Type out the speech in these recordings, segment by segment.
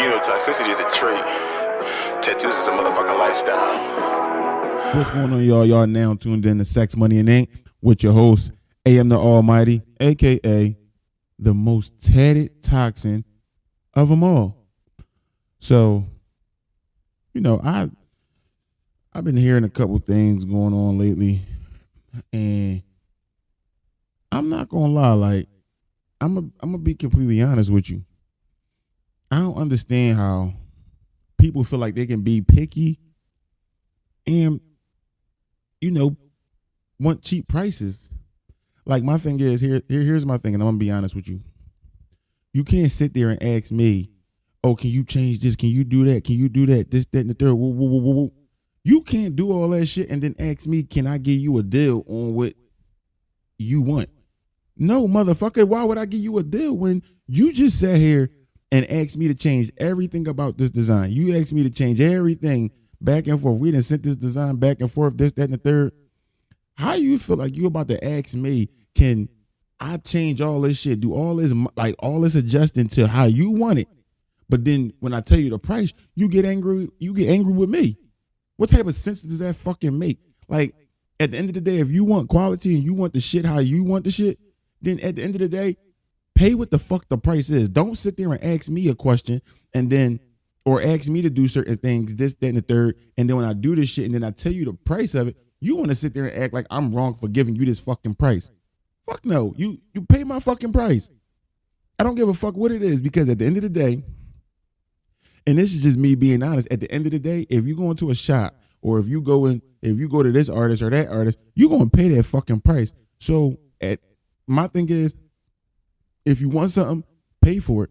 You know, toxicity is a trait. Tattoos is a motherfucking lifestyle. What's going on, y'all? Y'all now tuned in to Sex, Money, and Ink with your host, AM the Almighty, a.k.a. the most tatted toxin of them all. So, you know, I've been hearing a couple things going on lately, and I'm not gonna lie, like, I'm gonna be completely honest with you. I don't understand how people feel like they can be picky and, you know, want cheap prices. Like, my thing is, here's my thing, and I'm gonna be honest with you. You can't sit there and ask me, oh, can you change this? Can you do that? Can you do that? This, that, and the third. Woo, woo, woo, woo, woo. You can't do all that shit and then ask me, can I give you a deal on what you want? No, motherfucker, why would I give you a deal when you just sat here and asked me to change everything about this design? You asked me to change everything back and forth. We done sent this design back and forth, this, that, and the third. How you feel like you about to ask me, can I change all this shit, do all this, like all this adjusting to how you want it? But then when I tell you the price, you get angry with me. What type of sense does that fucking make? Like, at the end of the day, if you want quality and you want the shit how you want the shit, then at the end of the day, pay what the fuck the price is. Don't sit there and ask me a question and then, or ask me to do certain things, this, that, and the third. And then when I do this shit and then I tell you the price of it, you want to sit there and act like I'm wrong for giving you this fucking price. Fuck no. You pay my fucking price. I don't give a fuck what it is, because at the end of the day, and this is just me being honest, at the end of the day, if you go into a shop or if you go to this artist or that artist, you're going to pay that fucking price. So my thing is, if you want something, pay for it.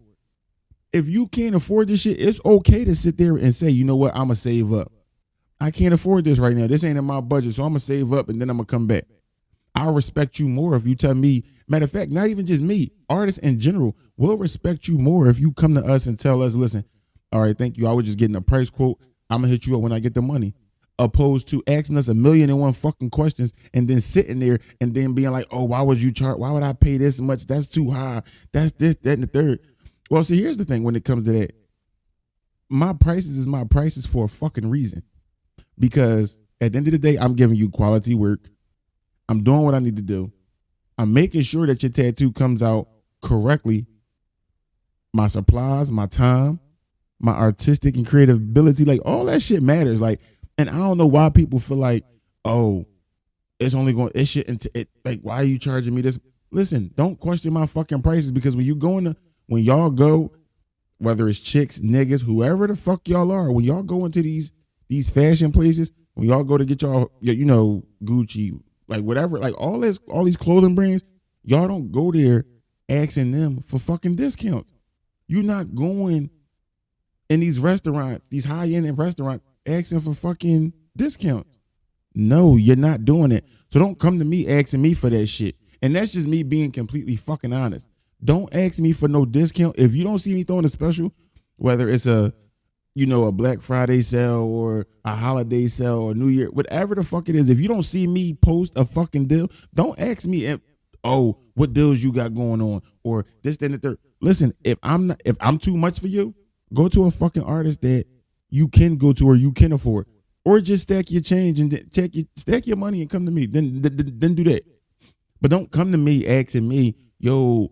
If you can't afford this shit, it's okay to sit there and say, you know what, I'm going to save up. I can't afford this right now. This ain't in my budget, so I'm going to save up and then I'm going to come back. I'll respect you more if you tell me, matter of fact, not even just me, artists in general will respect you more if you come to us and tell us, listen, all right, thank you, I was just getting a price quote, I'm going to hit you up when I get the money. Opposed to asking us 1,000,001 fucking questions and then sitting there and then being like, oh, why would I pay this much? That's too high. That's this, that, and the third. Well, see, here's the thing when it comes to that. My prices is my prices for a fucking reason. Because at the end of the day, I'm giving you quality work. I'm doing what I need to do. I'm making sure that your tattoo comes out correctly. My supplies, my time, my artistic and creative ability, like all that shit matters. Like, and I don't know why people feel like, oh, it's only going, it shouldn't, like, why are you charging me this? Listen, don't question my fucking prices, because when y'all go, whether it's chicks, niggas, whoever the fuck y'all are, when y'all go into these fashion places, when y'all go to get y'all, you know, Gucci, like whatever, like all these clothing brands, y'all don't go there asking them for fucking discounts. You're not going in these restaurants, these high-end restaurants, asking for fucking discounts. No, you're not doing it. So don't come to me asking me for that shit. And that's just me being completely fucking honest. Don't ask me for no discount. If you don't see me throwing a special, whether it's a Black Friday sale or a holiday sale or New Year, whatever the fuck it is, if you don't see me post a fucking deal, don't ask me, what deals you got going on or this, that, and the third. Listen, if I'm too much for you, go to a fucking artist that you can go to or you can afford, or just stack your change and stack your money and come to me. Then do that. But don't come to me asking me, yo,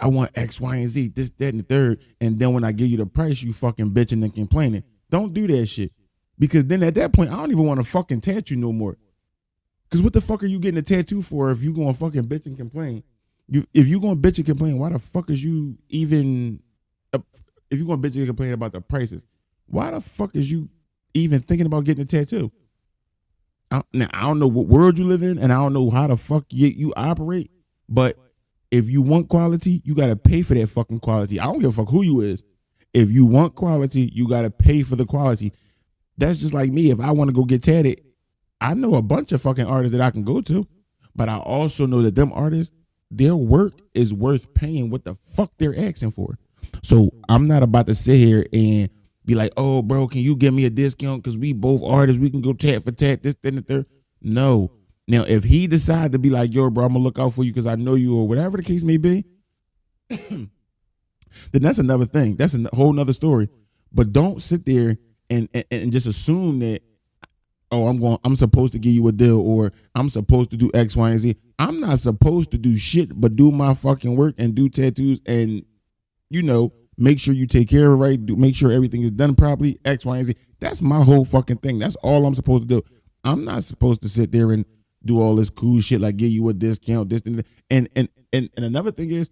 I want X, Y, and Z, this, that, and the third. And then when I give you the price, you fucking bitching and complaining. Don't do that shit. Because then at that point, I don't even want to fucking tattoo no more. Because what the fuck are you getting a tattoo for if you going to fucking bitch and complain? If you going to bitch and complain, why the fuck is you even, if you going to bitch and complain about the prices, why the fuck is you even thinking about getting a tattoo? Now, I don't know what world you live in, and I don't know how the fuck you operate, but if you want quality, you got to pay for that fucking quality. I don't give a fuck who you is. If you want quality, you got to pay for the quality. That's just like me. If I want to go get tatted, I know a bunch of fucking artists that I can go to, but I also know that them artists, their work is worth paying what the fuck they're asking for. So I'm not about to sit here and be like, oh, bro, can you give me a discount? Because we both artists, we can go tat for tat, this, that, and the third. No. Now, if he decide to be like, yo, bro, I'm going to look out for you because I know you or whatever the case may be, then that's another thing. That's a whole nother story. But don't sit there and just assume that, oh, I'm supposed to give you a deal, or I'm supposed to do X, Y, and Z. I'm not supposed to do shit but do my fucking work and do tattoos and, make sure you take care of it right, make sure everything is done properly, X, Y, and Z. That's my whole fucking thing. That's all I'm supposed to do. I'm not supposed to sit there and do all this cool shit like give you a discount, this and that. And another thing is,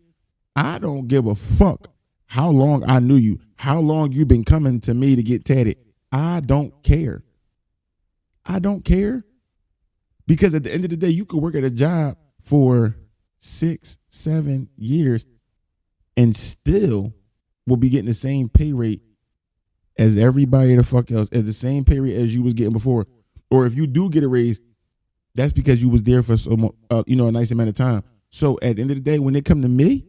I don't give a fuck how long I knew you, how long you've been coming to me to get tatted. I don't care. I don't care. Because at the end of the day, you could work at a job for 6-7 years and still will be getting the same pay rate as everybody the fuck else, as the same pay rate as you was getting before. Or if you do get a raise, that's because you was there for a nice amount of time. So at the end of the day, when it come to me,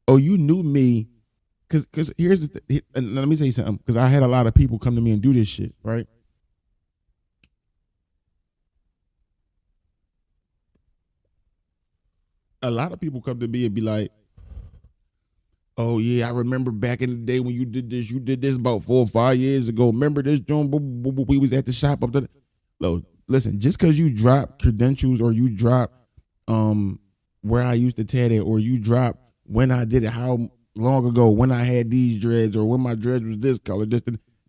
you knew me, because here's and let me say something, because I had a lot of people come to me and do this shit, right? A lot of people come to me and be like, oh yeah, I remember back in the day when you did this about 4 or 5 years ago. Remember this joint? We was at the shop up there. No, listen, just because you drop credentials or you drop where I used to tat it, or you drop when I did it, how long ago, when I had these dreads, or when my dreads was this color,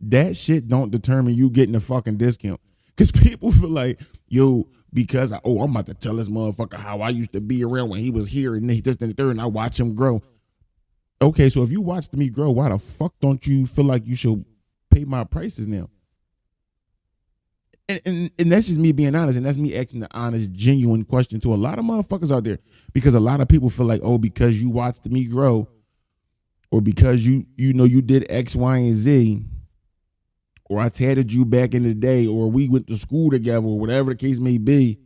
that shit don't determine you getting a fucking discount. Because people feel like, yo, because I'm about to tell this motherfucker how I used to be around when he was here and this and the third, and I watch him grow. Okay, so if you watched me grow, why the fuck don't you feel like you should pay my prices now? And that's just me being honest, and that's me asking the honest, genuine question to a lot of motherfuckers out there, because a lot of people feel like, oh, because you watched me grow, or because you did X, Y, and Z, or I tatted you back in the day, or we went to school together, or whatever the case may be,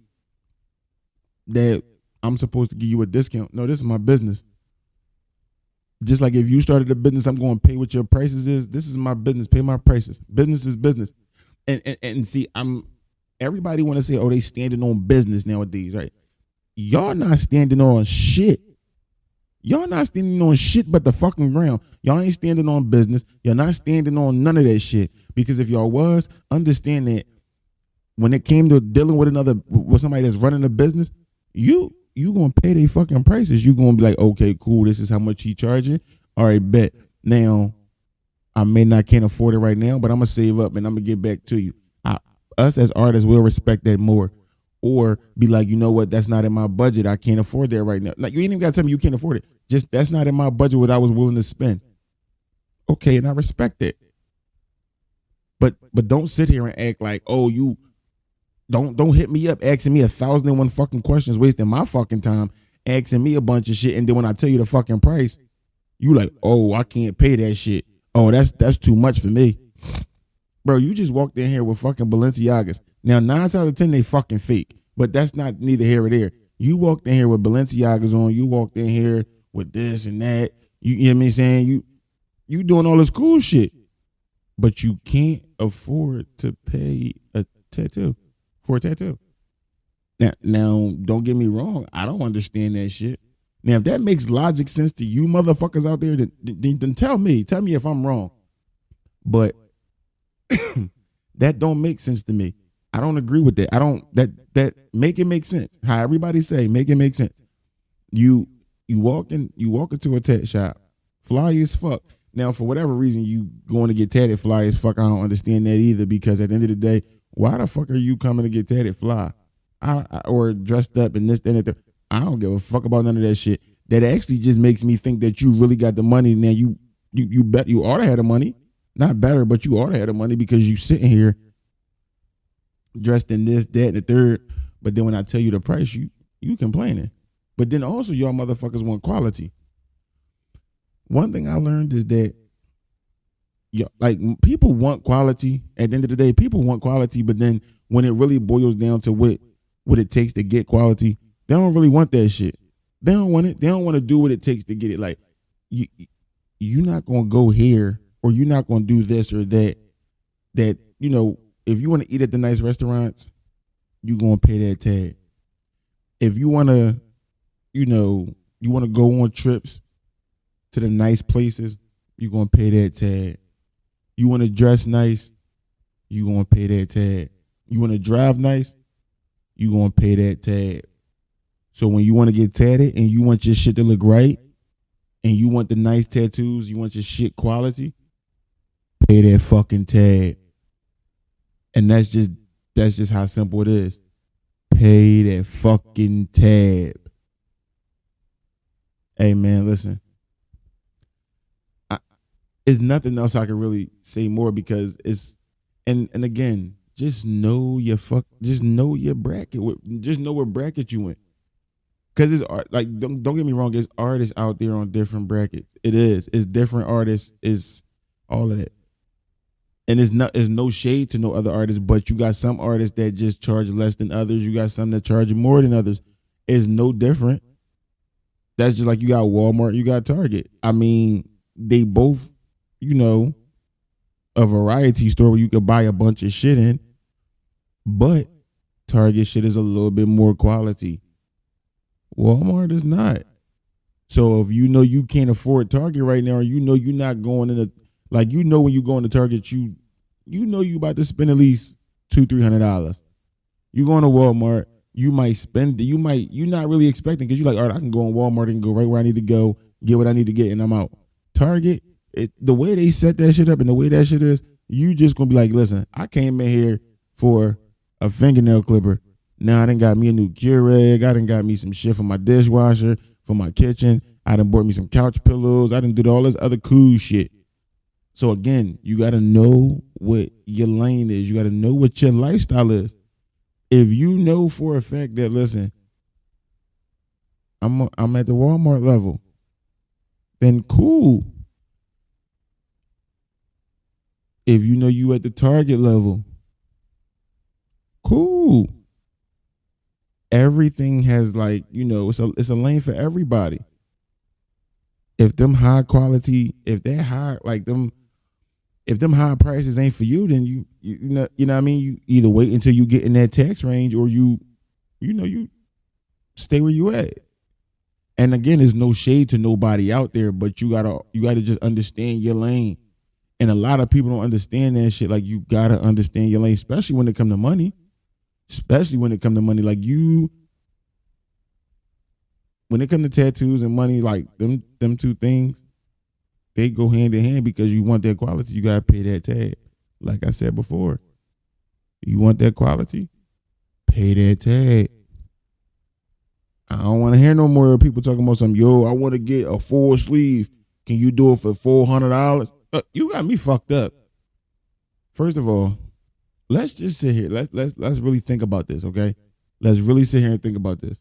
that I'm supposed to give you a discount. No, this is my business. Just like if you started a business, I'm going to pay what your prices is. This is my business. Pay my prices. Business is business. And see, everybody want to say, oh, they standing on business nowadays, right? Y'all not standing on shit. Y'all not standing on shit but the fucking ground. Y'all ain't standing on business. Y'all not standing on none of that shit. Because if y'all was, understand that when it came to dealing with somebody that's running a business, you gonna pay their fucking prices. You gonna be like, okay, cool, this is how much he charging. All right, bet. Now, I can't afford it right now, but I'm gonna save up and I'm gonna get back to you. Us as artists will respect that more. Or be like, you know what, that's not in my budget. I can't afford that right now. Like, you ain't even gotta tell me you can't afford it. Just, that's not in my budget what I was willing to spend. Okay, and I respect that. But don't sit here and act like, oh, you don't hit me up asking me 1,001 fucking questions, wasting my fucking time, asking me a bunch of shit, and then when I tell you the fucking price, you like, oh, I can't pay that shit. Oh, that's too much for me. Bro, you just walked in here with fucking Balenciagas. Now, 9 times out of 10, they fucking fake. But that's not neither here or there. You walked in here with Balenciagas on. You walked in here with this and that. You know what I'm saying? You doing all this cool shit. But you can't afford to pay a tattoo. For a tattoo. Now, don't get me wrong. I don't understand that shit. Now, if that makes logic sense to you motherfuckers out there, then tell me. Tell me if I'm wrong. But that don't make sense to me. I don't agree with that. That make it make sense. How everybody say, make it make sense. You walk into a tat shop, fly as fuck. Now, for whatever reason, you going to get tatted fly as fuck. I don't understand that either, because at the end of the day, why the fuck are you coming to get tatted fly? Or dressed up and this, that, and that. I don't give a fuck about none of that shit. That actually just makes me think that you really got the money. Now you bet you ought to have the money. Not better, but you ought to have the money, because you sitting here dressed in this, that, and the third. But then when I tell you the price, you complaining. But then also y'all motherfuckers want quality. One thing I learned is that people want quality. At the end of the day, people want quality, but then when it really boils down to what it takes to get quality, they don't really want that shit. They don't want it. They don't want to do what it takes to get it. Like, you're not gonna go here, or you're not gonna do this or that. That, if you want to eat at the nice restaurants, you're gonna pay that tag. If you wanna, you wanna go on trips to the nice places, you're going to pay that tag. You want to dress nice, you're going to pay that tag. You want to drive nice, you're going to pay that tag. So when you want to get tatted and you want your shit to look right and you want the nice tattoos, you want your shit quality, pay that fucking tag. And that's just how simple it is. Pay that fucking tab. Hey man, listen. There's nothing else I can really say more because it's and again, just know your bracket. Just know what bracket you in. Cause it's art. Like don't get me wrong. There's artists out there on different brackets. It is. It's different artists. It's all of that. And it's no shade to no other artists, but you got some artists that just charge less than others. You got some that charge more than others. It's no different. That's just like you got Walmart, you got Target. I mean, they both, a variety store where you could buy a bunch of shit in, but Target shit is a little bit more quality. Walmart is not. So if you know you can't afford Target right now, or you know you're not going in when you go into Target, you know you about to spend at least $200-$300. You going to Walmart, you might spend you're not really expecting because you're like, all right, I can go on Walmart and go right where I need to go, get what I need to get, and I'm out. Target, the way they set that shit up and the way that shit is, you just gonna be like, listen, I came in here for a fingernail clipper. Now I done got me a new Keurig. I done got me some shit for my dishwasher, for my kitchen. I done bought me some couch pillows. I done did all this other cool shit. So again, you got to know what your lane is. You got to know what your lifestyle is. If you know for a fact that, listen, I'm at the Walmart level, then cool. If you know you at the Target level, cool. Everything has it's a lane for everybody. If them high quality, if they're high, if them high prices ain't for you, then you know what I mean? You either wait until you get in that tax range or you stay where you at. And again, there's no shade to nobody out there, but you gotta just understand your lane. And a lot of people don't understand that shit. Like you gotta understand your lane, especially when it come to money. Like when it come to tattoos and money, like them two things, they go hand in hand because you want that quality, you gotta pay that tag. Like I said before, you want that quality, pay that tag. I don't want to hear no more people talking about something. Yo, I want to get a full sleeve. Can you do it for $400? You got me fucked up. First of all, let's just sit here. Let's really think about this, okay? Let's really sit here and think about this.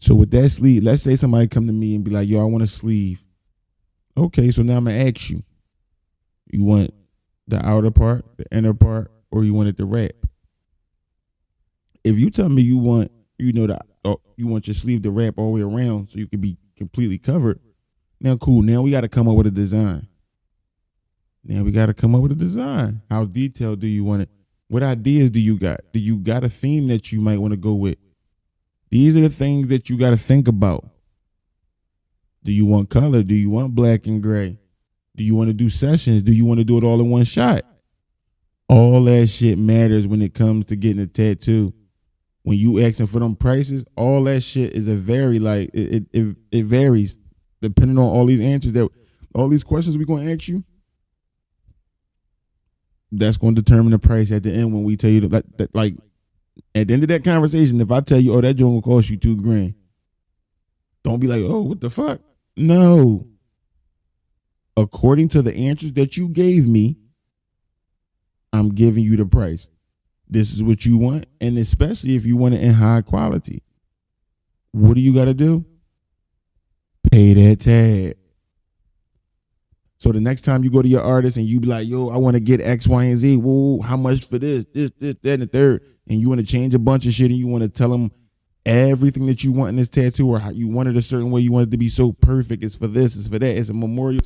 So with that sleeve, let's say somebody come to me and be like, yo, I want a sleeve. Okay, so now I'm going to ask you. You want the outer part, the inner part, or you want it to wrap? If you tell me you want, you want your sleeve to wrap all the way around so you can be completely covered, now cool. Now we got to come up with a design. How detailed do you want it? What ideas do you got? Do you got a theme that you might want to go with? These are the things that you got to think about. Do you want color? Do you want black and gray? Do you want to do sessions? Do you want to do it all in one shot? All that shit matters when it comes to getting a tattoo. When you asking for them prices, all that shit is it varies depending on all these answers all these questions we're gonna ask you. That's gonna determine the price at the end when we tell you that at the end of that conversation, if I tell you, oh, that joint will cost you $2,000, don't be like, oh, what the fuck? No. According to the answers that you gave me, I'm giving you the price. This is what you want, and especially if you want it in high quality. What do you got to do? Pay that tag. So the next time you go to your artist and you be like, yo, I want to get X, Y, and Z. Whoa, how much for this, that, and the third? And you want to change a bunch of shit and you want to tell them everything that you want in this tattoo or how you want it a certain way, you want it to be so perfect. It's for this, it's for that, it's a memorial.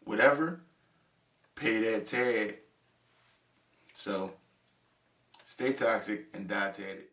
Whatever, pay that tag. So stay toxic and die tatted.